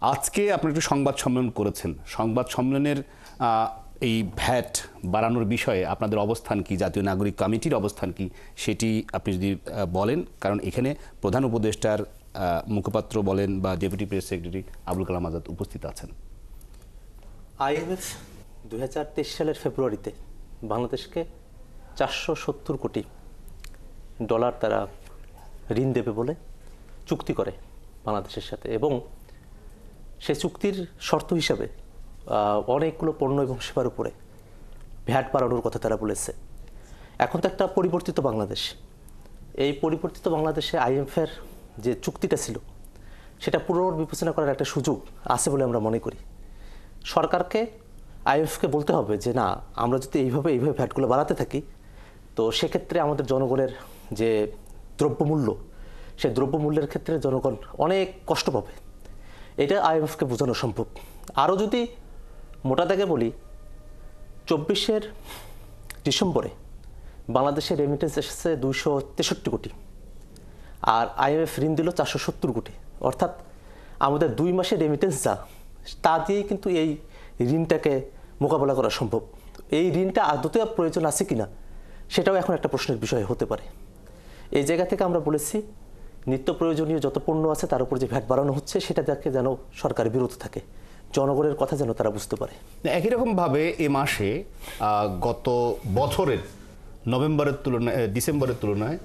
আজকে আপনি একটু সংবাদ সম্মেলন করেছেন, সংবাদ সম্মেলনের এই ভ্যাট বাড়ানোর বিষয়ে আপনাদের অবস্থান কি, জাতীয় নাগরিক কমিটির অবস্থান কি সেটি আপনি যদি বলেন, কারণ এখানে প্রধান উপদেষ্টার মুখপাত্র বলেন বা deputy press secretary Abul Kalam Azad উপস্থিত আছেন। আইএমএফ 2023 সালের ফেব্রুয়ারিতে বাংলাদেশকে 470 কোটি ডলার তারা ঋণ দেবে বলে চুক্তি করে বাংলাদেশের সাথে, এবং সেই চুক্তির শর্ত হিসাবে অনেকগুলো পণ্য এবং সেবার উপরে ভ্যাট বাড়ানোর কথা তারা বলেছে। এখন তো একটা পরিবর্তিত বাংলাদেশ, এই পরিবর্তিত বাংলাদেশে আইএমএফের যে চুক্তিটা ছিল সেটা পুনর্বিবেচনা করার একটা সুযোগ আছে বলে আমরা মনে করি। সরকারকে আইএমএফকে বলতে হবে যে না, আমরা যদি এইভাবে ভ্যাটগুলো বাড়াতে থাকি তো সেক্ষেত্রে আমাদের জনগণের যে দ্রব্যমূল্য, সেই দ্রব্যমূল্যের ক্ষেত্রে জনগণ অনেক কষ্ট পাবে। এটা আইএমএফকে বোঝানো সম্ভব। আরও যদি মোটা দাগে বলি, 24 ডিসেম্বরে বাংলাদেশের রেমিটেন্স এসেছে 263 কোটি, আর আইএমএফ ঋণ দিল 470 কোটি। অর্থাৎ আমাদের 2 মাসের রেমিটেন্স যা, তা দিয়েই কিন্তু এই ঋণটাকে মোকাবেলা করা সম্ভব। এই ঋণটা আদতে প্রয়োজন আছে কিনা সেটাও এখন একটা প্রশ্নের বিষয় হতে পারে। এই জায়গা থেকে আমরা বলেছি নিত্য প্রয়োজনীয় যত পণ্য আছে তার উপর যে ভ্যাট বাড়ানো হচ্ছে সেটা দেখে যেন সরকার বিরত থাকে, জনগণের কথা যেন তারা বুঝতে পারে। একই রকমভাবে এ মাসে গত বছরের ডিসেম্বরের তুলনায়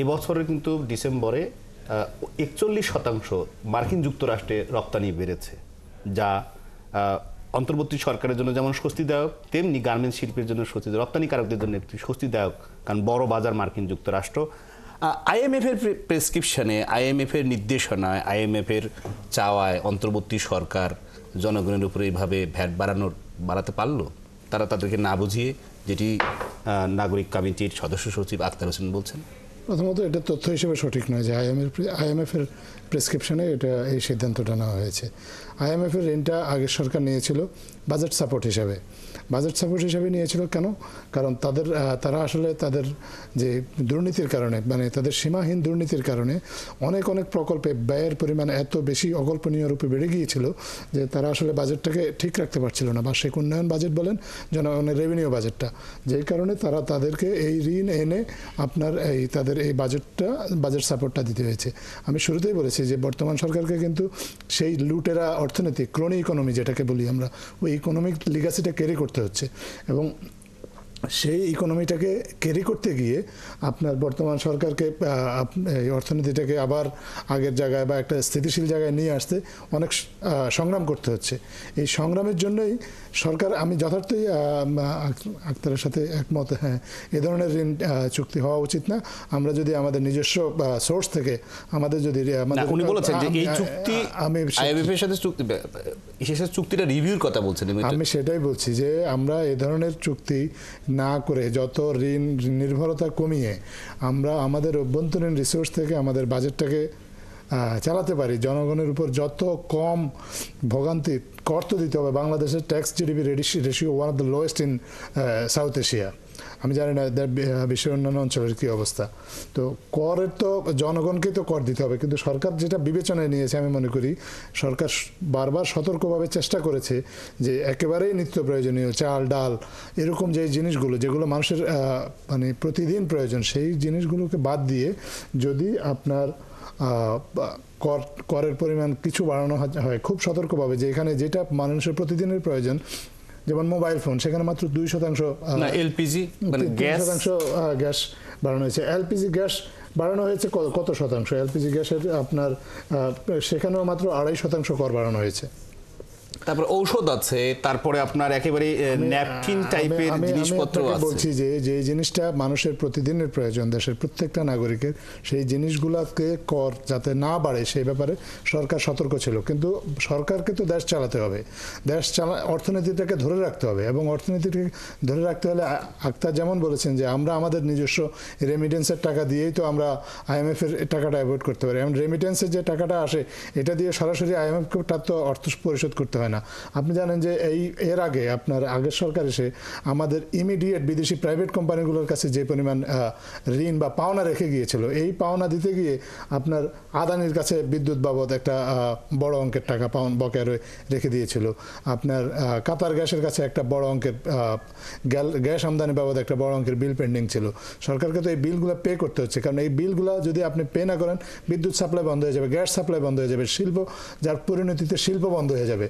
এবছরের কিন্তু ডিসেম্বরে 41% মার্কিন যুক্তরাষ্ট্রে রপ্তানি বেড়েছে, যা অন্তর্বর্তী সরকারের জন্য যেমন স্বস্তিদায়ক, তেমনি গার্মেন্টস শিল্পের জন্য স্বস্তিদায়ক, রপ্তানিকারকদের জন্য একটি স্বস্তিদায়ক, কারণ বড় বাজার মার্কিন যুক্তরাষ্ট্র। আইএমএফের প্রেসক্রিপশনে, আইএমএফের নির্দেশনায়, আইএমএফের চাওয়ায় অন্তর্বর্তী সরকার জনগণের উপরে এইভাবে ভ্যাট বাড়াতে পারলো, তারা তাদেরকে না বুঝিয়ে, যেটি নাগরিক কমিটির সদস্য সচিব আখতার হোসেন বলছেন। প্রথমত এটা তথ্য হিসেবে সঠিক নয় যে আইএমএফের প্রেসক্রিপশনে এই সিদ্ধান্তটা নেওয়া হয়েছে। আইএমএফের ঋণটা আগের সরকার নিয়েছিল বাজেট সাপোর্ট হিসাবে। বাজেট সাপোর্ট হিসাবে নিয়েছিল কেন? কারণ তারা আসলে তাদের যে দুর্নীতির কারণে, মানে তাদের সীমাহীন দুর্নীতির কারণে অনেক প্রকল্পে ব্যয়ের পরিমাণ এত বেশি অকল্পনীয় রূপে বেড়ে গিয়েছিল যে তারা আসলে বাজেটটাকে ঠিক রাখতে পারছিল না, বার্ষিক উন্নয়ন বাজেট বলেন, জনগণের রেভিনিউ বাজেটটা। যেই কারণে তাদেরকে এই ঋণ এনে তাদের এই বাজেট সাপোর্টটা দিতে হয়েছে। আমি শুরুতেই বলেছি যে বর্তমান সরকারকে কিন্তু সেই লুটেরা অর্থনীতি, ক্রোনি ইকোনমি যেটাকে বলি আমরা, ওই ইকোনমিক লিগাসিটা ক্যারি করতে হচ্ছে, এবং সেই ইকোনমিটাকে ক্যারি করতে গিয়ে আপনার বর্তমান সরকারকে এই অর্থনীতিটাকে আবার আগের জায়গায় বা একটা স্থিতিশীল জায়গায় নিয়ে আসতে অনেক সংগ্রাম করতে হচ্ছে। এই সংগ্রামের জন্যই সরকার, আমি যথার্থই আক্তারের সাথে একমত, হ্যাঁ, এ ধরনের ঋণ চুক্তি হওয়া উচিত না। আমরা যদি আমাদের নিজস্ব সোর্স থেকে আমাদের যদি উনি বলেছেন যে এই চুক্তি আইএমএফের সাথে চুক্তিটা রিভিউর কথা বলছেন, আমি সেটাই বলছি যে আমরা এ ধরনের চুক্তি না করে যত ঋণ নির্ভরতা কমিয়ে আমরা আমাদের অভ্যন্তরীণ রিসোর্স থেকে আমাদের বাজেটটাকে চালাতে পারি, জনগণের উপর যত কম ভোগান্তি কর তো দিতে হবে। বাংলাদেশের tax GDP ratio one of the lowest in south Asia. আমি জানি না বিশ্বের অন্যান্য অঞ্চলের কী অবস্থা। তো করের তো জনগণকেই তো কর দিতে হবে, কিন্তু সরকার যেটা বিবেচনায় নিয়েছে, আমি মনে করি সরকার বারবার সতর্কভাবে চেষ্টা করেছে যে একেবারেই নিত্য প্রয়োজনীয় চাল ডাল এরকম যে জিনিসগুলো যেগুলো মানুষের মানে প্রতিদিন প্রয়োজন, সেই জিনিসগুলোকে বাদ দিয়ে যদি আপনার করের পরিমাণ কিছু বাড়ানো হয় খুব সতর্কভাবে, যে এখানে যেটা মানুষের প্রতিদিনের প্রয়োজন, যেমন মোবাইল ফোন, সেখানে মাত্র 2% এলপিজি গ্যাস বাড়ানো হয়েছে। এলপিজি গ্যাস বাড়ানো হয়েছে কত শতাংশ? এলপিজি গ্যাসের আপনার সেখানেও মাত্র 2.5% কর বাড়ানো হয়েছে। তারপর ঔষধ আছে, তারপরে আপনার একেবারে ন্যাপকিন টাইপের জিনিসপত্র আছে। বলছি যে জিনিসটা মানুষের প্রতিদিনের প্রয়োজন দেশের প্রত্যেকটা নাগরিকের, সেই জিনিসগুলোকে কর যাতে না বাড়ে সেই ব্যাপারে সরকার সতর্ক ছিল। কিন্তু সরকারকে তো দেশ চালাতে হবে, অর্থনীতিটাকে ধরে রাখতে হবে, এবং অর্থনীতিটাকে ধরে রাখতে হলে আক্তার যেমন বলেছেন যে আমরা আমাদের নিজস্ব রেমিটেন্সের টাকা দিয়েই তো আমরা আইএমএফের টাকাটা অ্যাভয়েড করতে পারি। এবং রেমিটেন্সের যে টাকাটা আসে এটা দিয়ে সরাসরি আইএমএফকে তার তো অর্থ পরিশোধ করতে হয় না। না। আপনি জানেন যে এর আগে আপনার আগের সরকার এসে আমাদের ইমিডিয়েট বিদেশি প্রাইভেট কোম্পানিগুলোর কাছে যে পরিমাণ ঋণ বা পাওনা রেখে গিয়েছিল, এই পাওনা দিতে গিয়ে আপনার আদানির কাছে বিদ্যুৎ বাবদ একটা বড় অঙ্কের টাকা বকেয়া রেখে দিয়েছিল, আপনার কাতার গ্যাসের কাছে একটা বড় অঙ্কের গ্যাস আমদানি বাবদ একটা বড় অঙ্কের বিল পেন্ডিং ছিল। সরকারকে তো এই বিলগুলো পে করতে হচ্ছে, কারণ এই বিলগুলো যদি আপনি পে না করেন বিদ্যুৎ সাপ্লাই বন্ধ হয়ে যাবে, গ্যাস সাপ্লাই বন্ধ হয়ে যাবে, শিল্প যার পরিণতিতে শিল্প বন্ধ হয়ে যাবে।